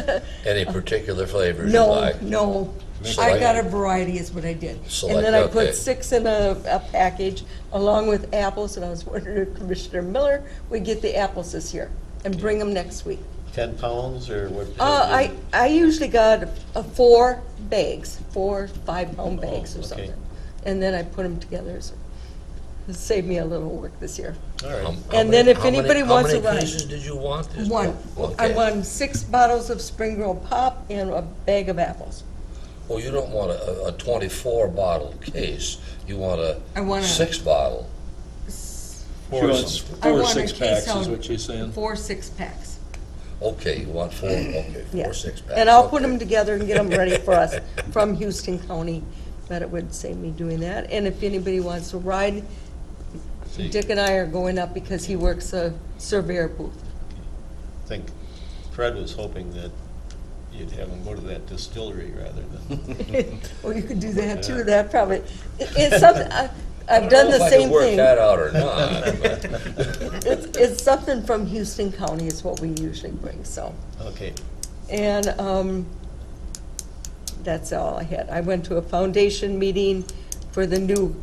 Any particular flavors you No, like? no. I Select- got a variety is what I did. And Select, then I okay. put 6 in a package along with apples, and I was wondering if Commissioner Miller would get the apples this year and bring them next week. 10 pounds or what? I usually got 4 bags, 4 5-pound bags or okay. something. And then I put them together, so it saved me a little work this year. All right. And then if anybody wants to How many ride. pieces did you want? This One. time? I Okay. won 6 bottles of Spring Grove Pop and a bag of apples. Well, you don't want a 24 bottle case. You want I want a- 6 bottle. Four I or want a 6 case packs is of what you're saying? 4 6-packs. Okay, you want 4, okay, 4 Yeah. 6-packs. And I'll put okay. them together and get them ready for us from Houston County, but it would save me doing that. And if anybody wants to ride, Dick and I are going up because he works a surveyor booth. I think Fred was hoping that you'd have him go to that distillery rather than. Well, you could do that too, Yeah. that probably, it's something, I've done the same If I thing. can work that out or not. but- It's something from Houston County is what we usually bring, so. Okay. And that's all I had. I went to a foundation meeting for the new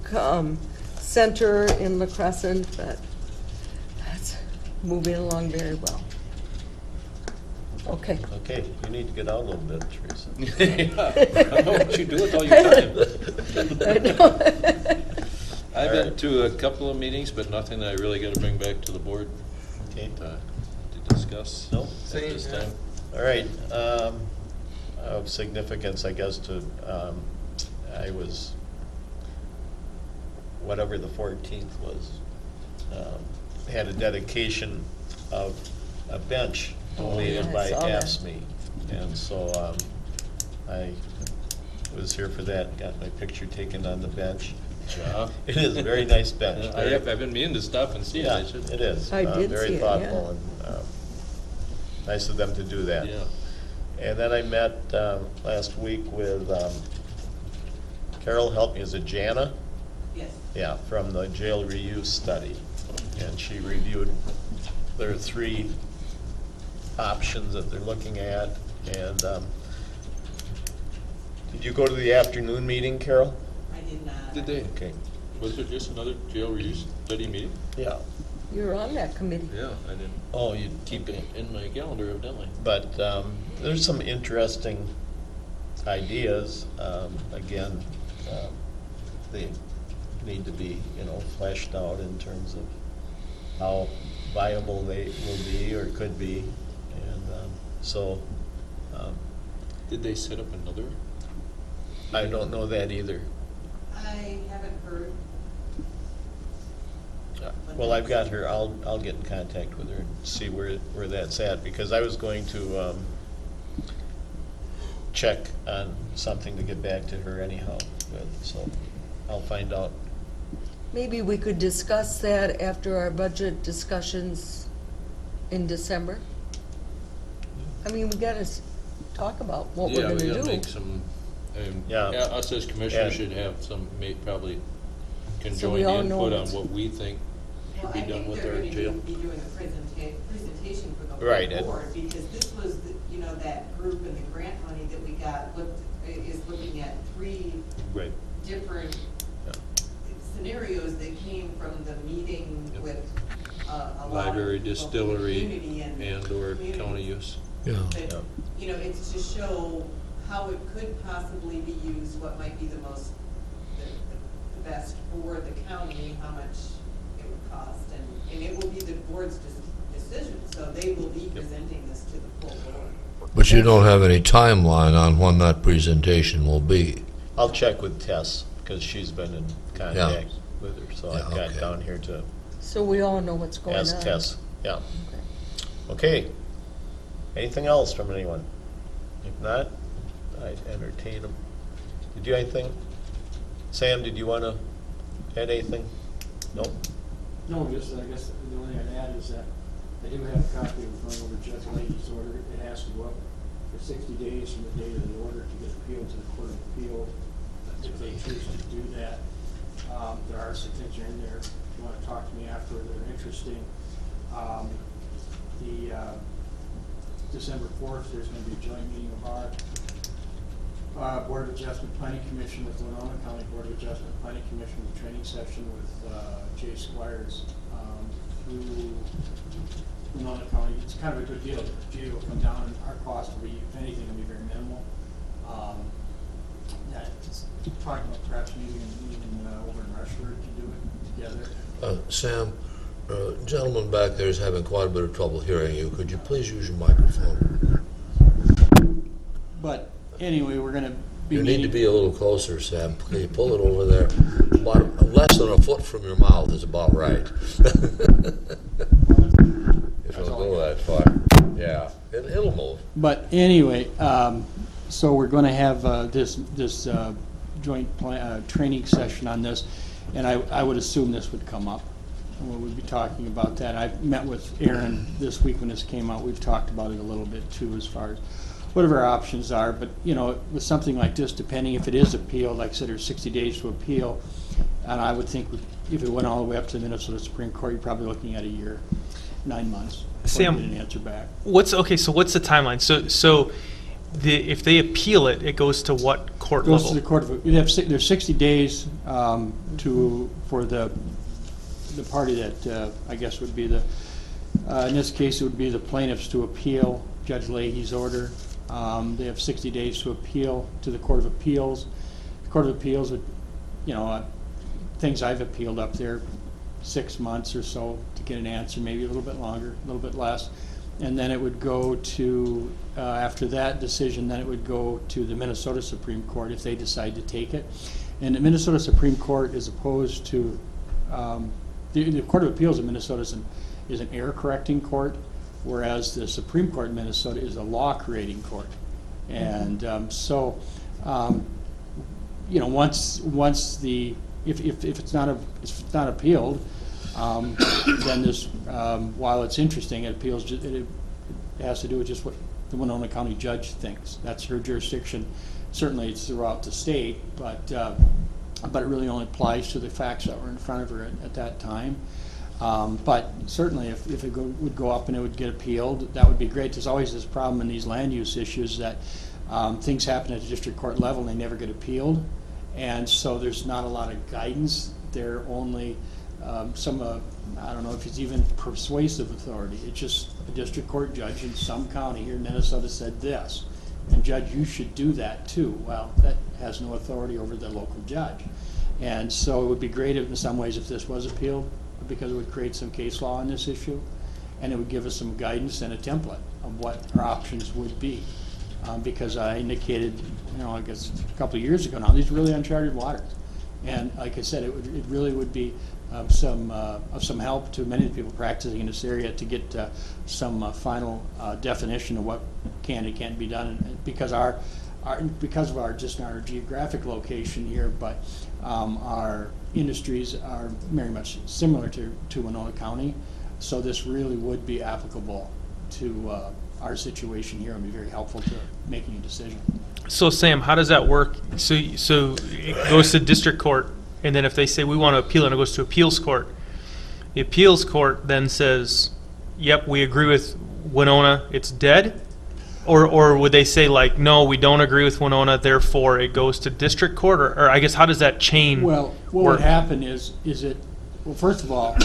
center in La Crescent, but that's moving along very well. Okay. Okay, you need to get out a little bit, Teresa. I know what you do with all your time. I know. I've been to a couple of meetings, but nothing I really got to bring back to the board Okay. to discuss No, at Same, this yeah. time. All right, of significance, I guess, I was, whatever the 14th was, had a dedication of a bench donated yeah, I by saw that. AFSMI. And so I was here for that, got my picture taken on the bench. job. It is a very nice bench. I've been meaning to stop and see it. Yeah, I should. it is. I did Very see it, thoughtful and nice of them to do that. Yeah. And then I met last week with Carol helped me as a Jana. Yes. Yeah, from the jail reuse study. And she reviewed, there are 3 options that they're looking at. And did you go to the afternoon meeting, Carol? I did not. Did they? Okay. Was it just another jail reuse study meeting? Yeah. You're on that committee. Yeah, I didn't. Oh, you Keep it in my calendar evidently. But there's some interesting ideas. Again, they need to be, fleshed out in terms of how viable they will be or could be. And so Did they set up another? I don't know that either. I haven't heard. Well, I've got her, I'll get in contact with her and see where that's at, because I was going to check on something to get back to her anyhow, so I'll find out. Maybe we could discuss that after our budget discussions in December. I mean, we gotta talk about what we're gonna do. Yeah, we gotta make some, Yeah. us as commissioners Yeah. should have some, probably can So join we all know input on what's- what we think should be done with our Well, I think they're jail. going to be doing a presentation for the Right, whole board, because this was, that group and the grant money that we got is looking at 3 Right. different scenarios that came from the meeting Yep. with a lot of Library, people from the distillery, community and/or community. county use. Yeah. But, it's to show how it could possibly be used, what might be the best for the county, how much it would cost, and it will be the board's decision, so they will be presenting this to the full board. But you don't have any timeline on when that presentation will be? I'll check with Tess, because she's been in contact with her, so I've got okay. down here to So we all know what's going on. ask Tess. Yeah. Okay. Anything else from anyone? If not, I'd entertain them. Did you have anything? Sam, did you want to add anything? Nope. No, just, I guess the only thing I'd add is that I do have a copy of going over Judge Leahy's order. It has to go up for 60 days from the date of the order to get appealed to the Court of Appeal. If they choose to do that, there are some things in there. If you want to talk to me after, they're interesting. December 4th, there's going to be a joint meeting of our Board of Adjustment Planning Commission with Winona County Board of Adjustment Planning Commission, with a training session with Jay Squires through Winona County. It's kind of a good deal. Jay will come down, and our cost will be, if anything, will be very minimal. Talking about perhaps meeting over in Rushford to do it together. Sam, gentleman back there is having quite a bit of trouble hearing you. Could you please use your microphone? But anyway, we're going to be You need to meeting. be a little closer, Sam. Can you pull it over there? About less than a foot from your mouth is about right. If it'll go that far. Yeah, it'll move. But anyway, so we're going to have this joint training session on this, and I would assume this would come up. And we would be talking about that. I met with Aaron this week when this came out. We've talked about it a little bit too, as far as whatever our options are. But with something like this, depending if it is appealed, like I said, there's 60 days to appeal, and I would think if it went all the way up to the Minnesota Supreme Court, you're probably looking at a year, 9 months. Sam, to get an answer back. So what's the timeline? So if they appeal it, it goes to what court Goes level? to the court of, there's 60 days for the party that I guess would be in this case it would be the plaintiffs to appeal Judge Leahy's order. They have 60 days to appeal to the Court of Appeals. The Court of Appeals would, things I've appealed up there, 6 months or so to get an answer, maybe a little bit longer, a little bit less. And then it would go to, after that decision, then it would go to the Minnesota Supreme Court if they decide to take it. And the Minnesota Supreme Court is opposed to, the Court of Appeals in Minnesota is an error-correcting court, whereas the Supreme Court in Minnesota is a law-creating court. And once if it's not appealed, then this, while it's interesting, it has to do with just what the Winona County judge thinks. That's her jurisdiction. Certainly, it's throughout the state, but it really only applies to the facts that were in front of her at that time. But certainly, if it would go up and it would get appealed, that would be great. There's always this problem in these land use issues that things happen at the district court level and they never get appealed, and so there's not a lot of guidance. They're only some, I don't know if it's even persuasive authority. It's just a district court judge in some county here in Minnesota said this. And judge, you should do that too. Well, that has no authority over the local judge. And so it would be great if, in some ways, if this was appealed, because it would create some case law on this issue, and it would give us some guidance and a template of what our options would be. Because I indicated, I guess a couple of years ago now, these are really uncharted waters. And like I said, it really would be of some help to many of the people practicing in this area to get some final definition of what can and can't be done, because because of our geographic location here, but our industries are very much similar to Winona County, so this really would be applicable to our situation here and be very helpful to making a decision. So Sam, how does that work? So it goes to district court, and then if they say we want to appeal, and it goes to appeals court, the appeals court then says, yep, we agree with Winona, it's dead? Or would they say, like, no, we don't agree with Winona, therefore it goes to district court? Or I guess, how does that chain Well, what would happen is well, first of all,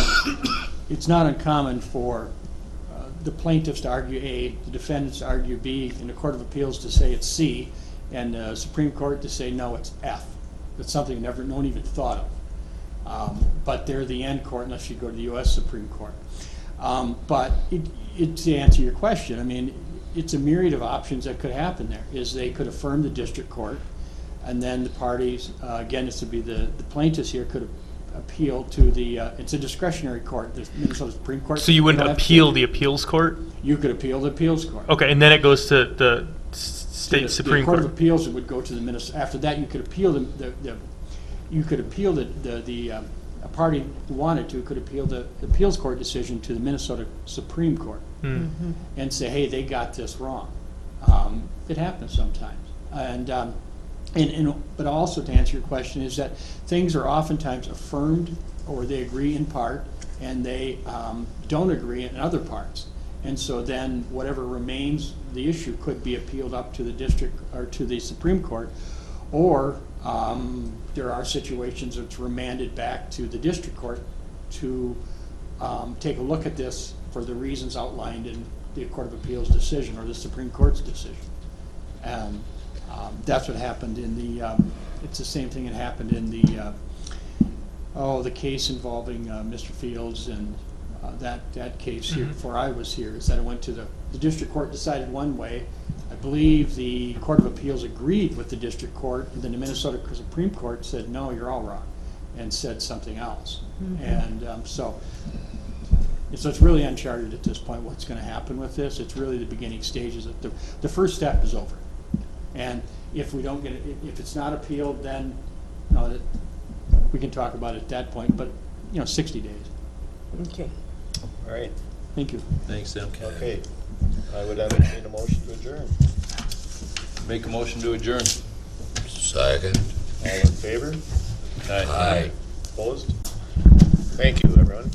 it's not uncommon for the plaintiffs to argue A, the defendants to argue B, and the Court of Appeals to say it's C, and the Supreme Court to say, no, it's F. That's something no one even thought of. But they're the end court unless you go to the U.S. Supreme Court. But to answer your question, I mean, it's a myriad of options that could happen there. Is they could affirm the district court, and then the parties, again, this would be the plaintiffs here, could appeal to the, it's a discretionary court, the Minnesota Supreme Court. So you wouldn't appeal the appeals court? You could appeal the appeals court. Okay, and then it goes to the state Supreme Court. The Court of Appeals, it would go to the Minnesota. After that, you could appeal a party who wanted to could appeal the appeals court decision to the Minnesota Supreme Court and say, hey, they got this wrong. It happens sometimes, but also to answer your question is that things are oftentimes affirmed, or they agree in part, and they don't agree in other parts. And so then whatever remains, the issue could be appealed up to the district or to the Supreme Court, or there are situations that's remanded back to the district court to take a look at this for the reasons outlined in the Court of Appeals decision or the Supreme Court's decision. And that's what happened in the, it's the same thing that happened in the case involving Mr. Fields and that case here before I was here, is that it went to the district court decided one way. I believe the Court of Appeals agreed with the district court, and then the Minnesota Supreme Court said, no, you're all wrong, and said something else. And so it's really uncharted at this point what's going to happen with this. It's really the beginning stages. The first step is over. And if we don't get it, if it's not appealed, then we can talk about it at that point, but 60 days. Okay. All right. Thank you. Thanks, Sam. Okay. I would entertain a motion to adjourn. Make a motion to adjourn. Second. All in favor? Aye. Opposed? Thank you, everyone.